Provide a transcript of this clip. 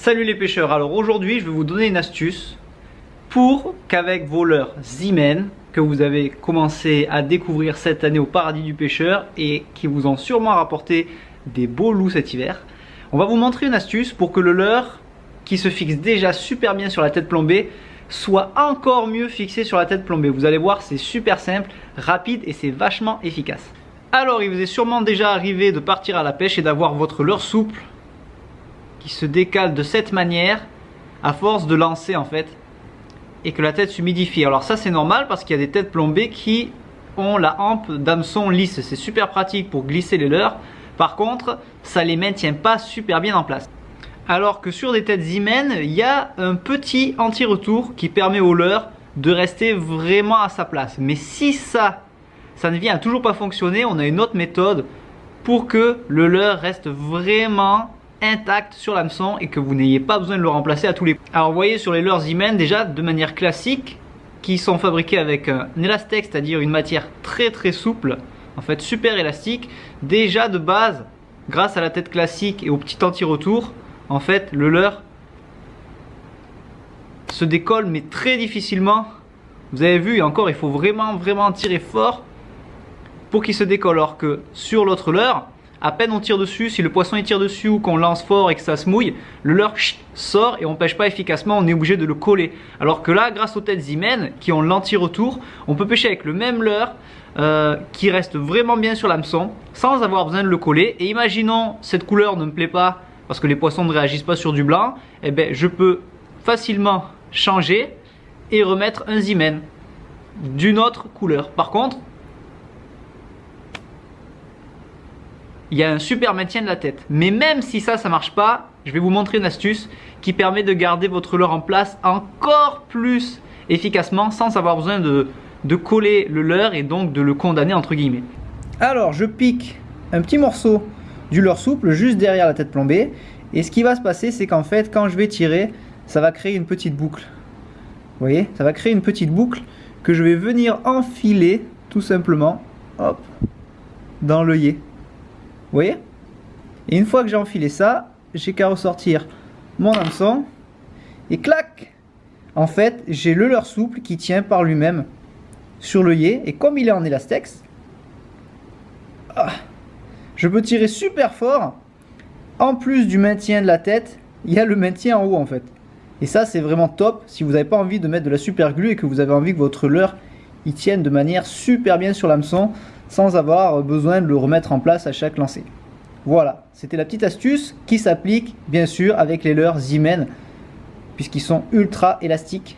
Salut les pêcheurs, alors aujourd'hui je vais vous donner une astuce pour qu'avec vos leurres Zimmen que vous avez commencé à découvrir cette année au paradis du pêcheur et qui vous ont sûrement rapporté des beaux loups cet hiver, on va vous montrer une astuce pour que le leurre qui se fixe déjà super bien sur la tête plombée soit encore mieux fixé sur la tête plombée. Vous allez voir, c'est super simple, rapide et c'est vachement efficace. Alors il vous est sûrement déjà arrivé de partir à la pêche et d'avoir votre leurre souple qui se décale de cette manière à force de lancer en fait et que la tête s'humidifie. Alors ça c'est normal parce qu'il y a des têtes plombées qui ont la hampe d'hameçon lisse. C'est super pratique pour glisser les leurres. Par contre ça les maintient pas super bien en place. Alors que sur des têtes Zimmen, il y a un petit anti-retour qui permet au leurre de rester vraiment à sa place. Mais si ça ne vient à toujours pas fonctionner, on a une autre méthode pour que le leurre reste vraiment intact sur l'hameçon et que vous n'ayez pas besoin de le remplacer à tous les coups. Alors vous voyez sur les leurres Zimmen déjà de manière classique qui sont fabriqués avec un élastex, c'est-à-dire une matière très souple, en fait super élastique. Déjà de base, grâce à la tête classique et au petit anti-retour, en fait le leurre se décolle mais très difficilement. Vous avez vu, et encore il faut vraiment tirer fort pour qu'il se décolle, alors que sur l'autre leurre, à peine on tire dessus, si le poisson il tire dessus ou qu'on lance fort et que ça se mouille, le leurre sort et on pêche pas efficacement, on est obligé de le coller. Alors que là, grâce aux têtes Zimmen qui ont l'anti-retour, on peut pêcher avec le même leurre qui reste vraiment bien sur l'hameçon sans avoir besoin de le coller. Et imaginons cette couleur ne me plaît pas parce que les poissons ne réagissent pas sur du blanc, et ben je peux facilement changer et remettre un Zimmen d'une autre couleur. Par contre, il y a un super maintien de la tête. Mais même si ça marche pas, je vais vous montrer une astuce qui permet de garder votre leurre en place encore plus efficacement sans avoir besoin de coller le leurre et donc de le condamner entre guillemets. Alors je pique un petit morceau du leurre souple juste derrière la tête plombée et ce qui va se passer c'est qu'en fait quand je vais tirer, ça va créer une petite boucle. Vous voyez, ça va créer une petite boucle que je vais venir enfiler tout simplement, hop, dans l'œillet. Vous voyez? Et une fois que j'ai enfilé ça, j'ai qu'à ressortir mon hameçon et clac! En fait, j'ai le leurre souple qui tient par lui-même sur l'œillet et comme il est en élastex, je peux tirer super fort. En plus du maintien de la tête, il y a le maintien en haut en fait. Et ça c'est vraiment top si vous n'avez pas envie de mettre de la super glue et que vous avez envie que votre leurre il tienne de manière super bien sur l'hameçon sans avoir besoin de le remettre en place à chaque lancer. Voilà, c'était la petite astuce qui s'applique bien sûr avec les leurres Zimmen puisqu'ils sont ultra élastiques.